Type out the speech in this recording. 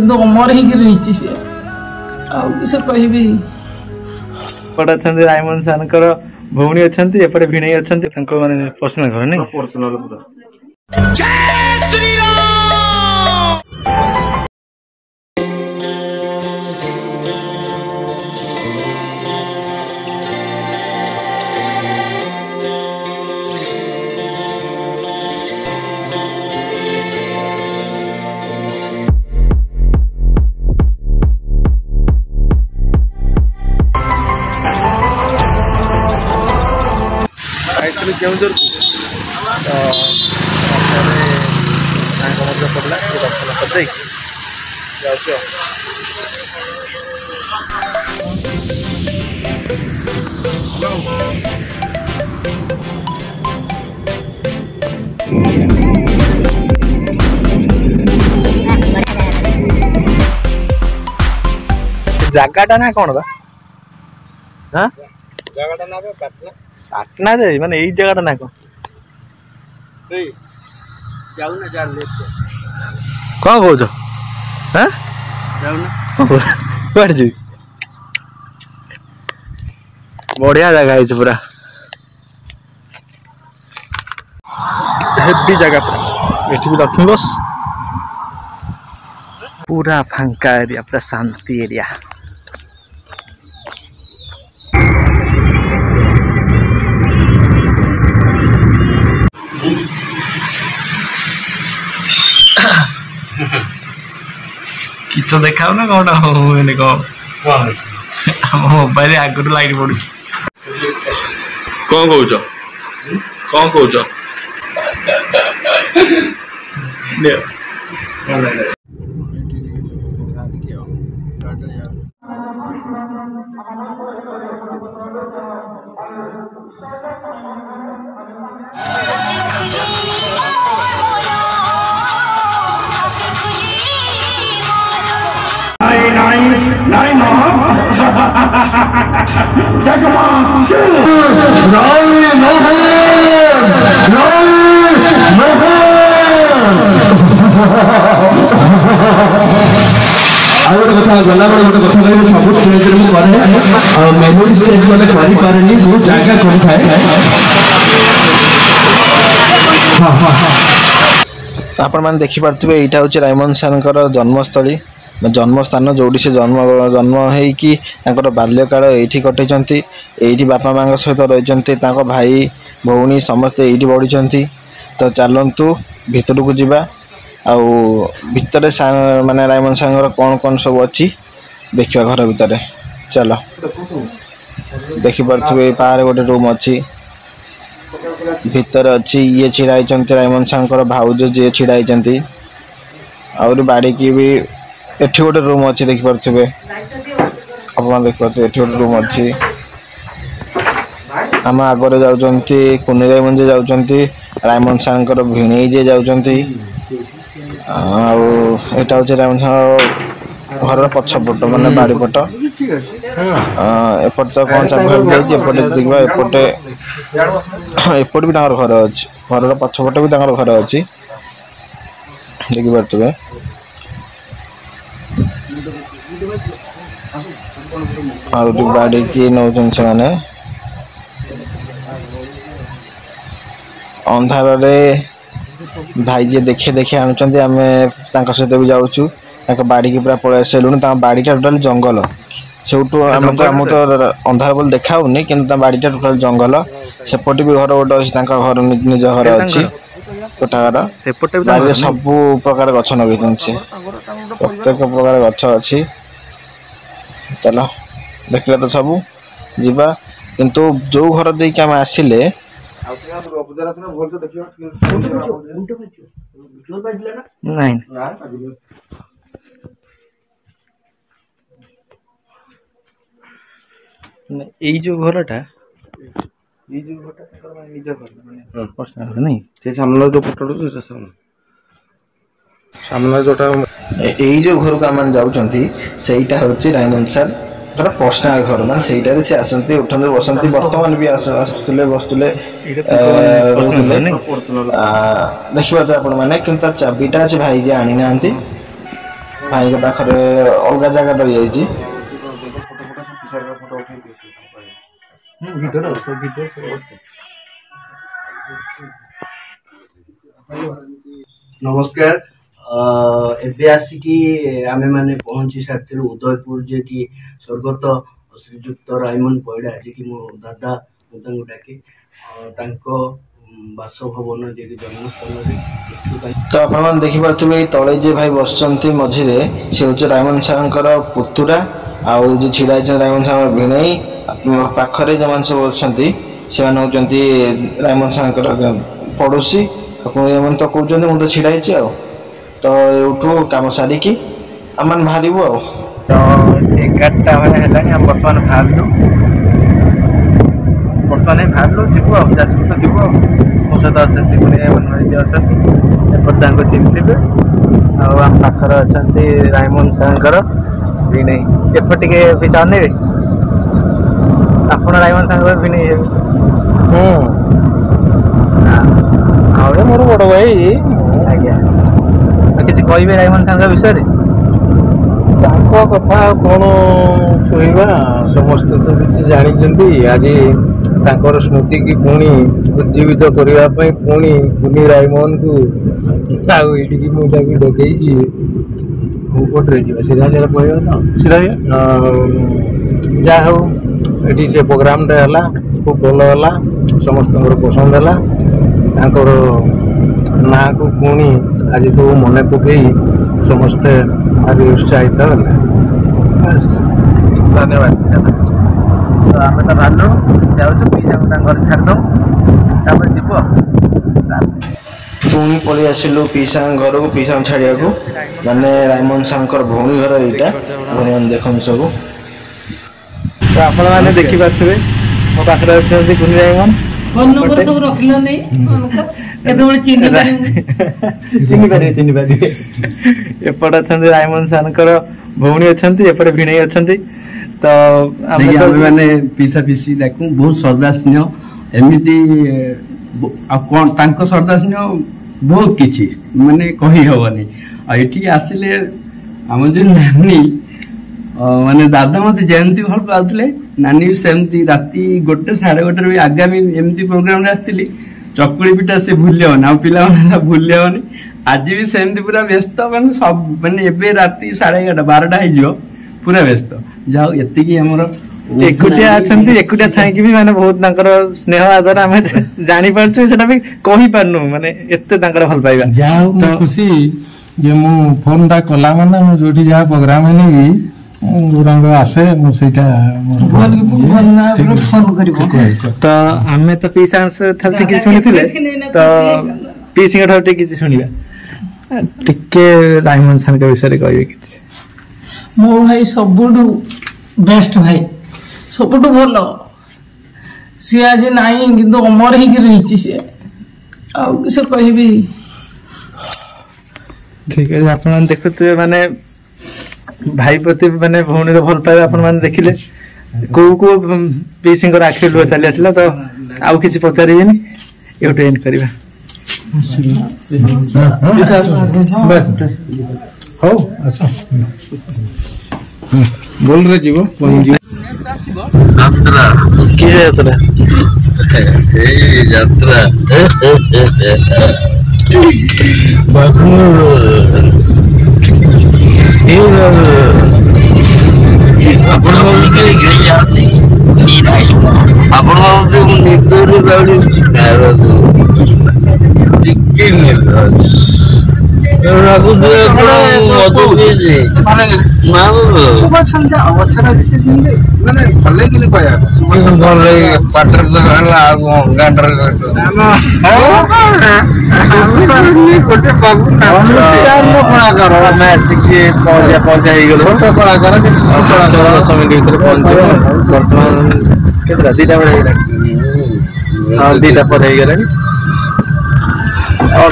अमर होती सी आसे कहबी पटे अच्छा रायमन सानकर भौणी अच्छा एपटे भिणई अच्छा माने पर्सनल घर नहीं पर्सनल पूरा केउझर को पड़ा दर्शन कर जगाटा ना कौन बा हाँ जगाटा ना पाटना पाटना जे माने एई जगाटा ना कौन जाऊ ना जा ले कौन कहछ हां जाऊ ना बैठ जी बढ़िया जगह है पूरा हेवी जगह एठी भी लक्ष्मी बस पूरा फांका एरिया पूरा शांति एरिया कि तो देखा ना कौन मैंने मोबाइल आगुरी लाइट पड़ू कौन कौच गला गोटे कथा कह सब स्टेज मेमोरी स्टेज मैंने पारे बहुत जगह कर आपण मैंने देखिपे यहाँ हूँ रायमन सार जन्मस्थली जन्मस्थान जो से जन्म होकर बाल्यकाल ये कटे ये बापा माँ सहित रही भाई भौणी समस्ते ये बढ़ी तो चलतु भितर को जीवा आउ भितर माने रायमन सागर कौन कौन सब अच्छी देखा घर भितर चलो देखिपे पारे गोटे रूम अच्छी भितर अच्छी ये छिड़ा रायमन सागर भाउज जी छिड़ा आउरी बाड़ी की भी एठी गोटे रूम अच्छी देखिपे अपन देखिपे एठी गोटे रूम अच्छी आम आगे जाऊँच कुनी रायमन जी जाऊँच रायमन सागर भिणई जी जाऊँच आटा हूँ रायमन सागर घर पछपट माने बाड़ी पट एपट तो कौन चापटे देखा एपटे एपट भी घर अच्छी घर पछपट भी घर अच्छी देखिपे बाड़ी की नौन से मैंने अंधार भाई जी देखे देखे आणुचंती आमे तांका सहित भी जाऊचु तांका बाड़ी की पूरा पळे आसेलुन तांका बाड़ीटा टोटल जंगल सेउटु आम तो अंधार बोल देखाउनी किंतु ता बाड़ीटा टोटल जंगल सेपटे भी घर गोटे अछि तांका घर निज घर अछि कोठा घर सेपटे भी बाड़ी सब प्रकार गछ नगैछन प्रत्येक प्रकार गछ अछि चलो देखले तो सब जीवा किंतु जो घर दे के हम आसिले नहीं এই যে ঘরটা এই যে ঘরটা মানে নিজের ঘর মানে पर्सनल नहीं से सामने जो फोटो तो सामने जोटा এই যে ঘর को हम जाउचंती सेइटा होची रायमन सर तर पर्सनल घर ना सेइटा से आसंती उठंदे बसंती वर्तमान भी आसुले बसुले देखिबा तो आपण माने किंतु चाबीटा से भाई जे आनी नांती भाई पाखे अलग जगह रही जाइए नमस्कार एबे आसिकी आमे माने पहुंची सारथिलु उदयपुर जे कि स्वर्गत श्रीजुक्त रायमन पइडा जे कि मो दादा मुदंग डाके तांको बासभवन जे कि जन्मस्थान रे तो आपण देखि पारथुबे तळे जे भाई बसचंती मझिरे से होचे रायमन सारंकर पुतुरा आउ जे छिडा छै रायमन सार भिणई पाखरे जमान सब बसचंती से मान होचंती रायमन सारंकर पड़ोसी आपण एमन तो कहउचंती मु तो छिडा छि आ तो एठू काम सारी की अमन बाहरिबो आ तो 11टा माने हेलानी हम वर्तमान बाहरलु जीवो जाजपुर तो जीवो मो सहित अच्छे पुणी अच्छा एपट चिन्हते आम पाखर अच्छा रायमन सागर भी नहीं एपट टे पीछा अनेबे आप रायमन सागर भी नहीं मोर बड़ भाई आज्ञा किसी कहे रायमन सागर विषय कथा कौन कहवा समस्त तो किसी जानी आज तांकर स्मृति की पुणी उज्जीवित करने पुणी पुनी रायमोहन को आईटी मुझे डकई कोटे सीधा सीधा कहवा तो सीधा जहा ये से प्रोग्राम है खूब भल है समस्त पसंद है ना को पुणी आज सब मन पकई समस्ते भारी उत्साहित धन्यवाद तो आम तो बाहर जाऊँ पीछा घर छाड़ जीव पुणी पलि आसिलु पीसा घर को पीसा छाड़िया को माने रायमन सार भौणी घर यहाँ देखन सब तो आपण मैंने देखी पारे मो पाखे अच्छे कुनी रायमन फोन नंबर सब रखिलो नै केतबेले चिन्हि पारे एपट अच्छा रायमन सानकर भौणी अच्छा एपटे भिणई अच्छा तो मैंने पीसा पीसी देखूँ बहुत श्रद्धा स्नेह एमती कौन श्रद्धा स्नेह बहुत किसी माने कही हेनी आठी आसिले आम जो नानी माने दादा मत जयंती भल पाते नानी भी सेमती राति 1 साढ़े 1 भी आगामी एमती प्रोग्राम आसती चकुड़ी पिठा से भूलियानी आ पिला भूलियानी आज भी सेमती पूरा व्यस्त मैंने सब मैंने एबे राति 11:30 12टा हो पूरा व्यस्त जाओ एतिकी हमर एकुटिया अच्छा एकुटिया थाई भी माने बहुत स्नेह आदर आम जानी पार्छु सेटा भी कहि पारनु माने एते भल पाइबा जाओ तो खुशी जे मु फोन टा कला माने मु जोठी जा प्रोग्राम हेनी रंग आसे मु सेटा फोन करिवो तो आमे तो पीसा ठाठी कि सुनिथिले तो पीसी ठाठी कि सुनिबा टिके रायमन सान के विषय कहबे कि मो भाई सबुठू बेस्ट भाई सबुठू भल सी आज नाई कि अमर हो सी किस कहबी ठीक है आप देखुए माने भाई प्रति माने भौणी भल पाइबा आप मैंने देखिले को पीसी आखि लुह चली आसला तो आउ किसी पचारे ये एंड करवा हो अच्छा बोल रे जीवो यात्रा कि यात्रा ए यात्रा दीटा पर और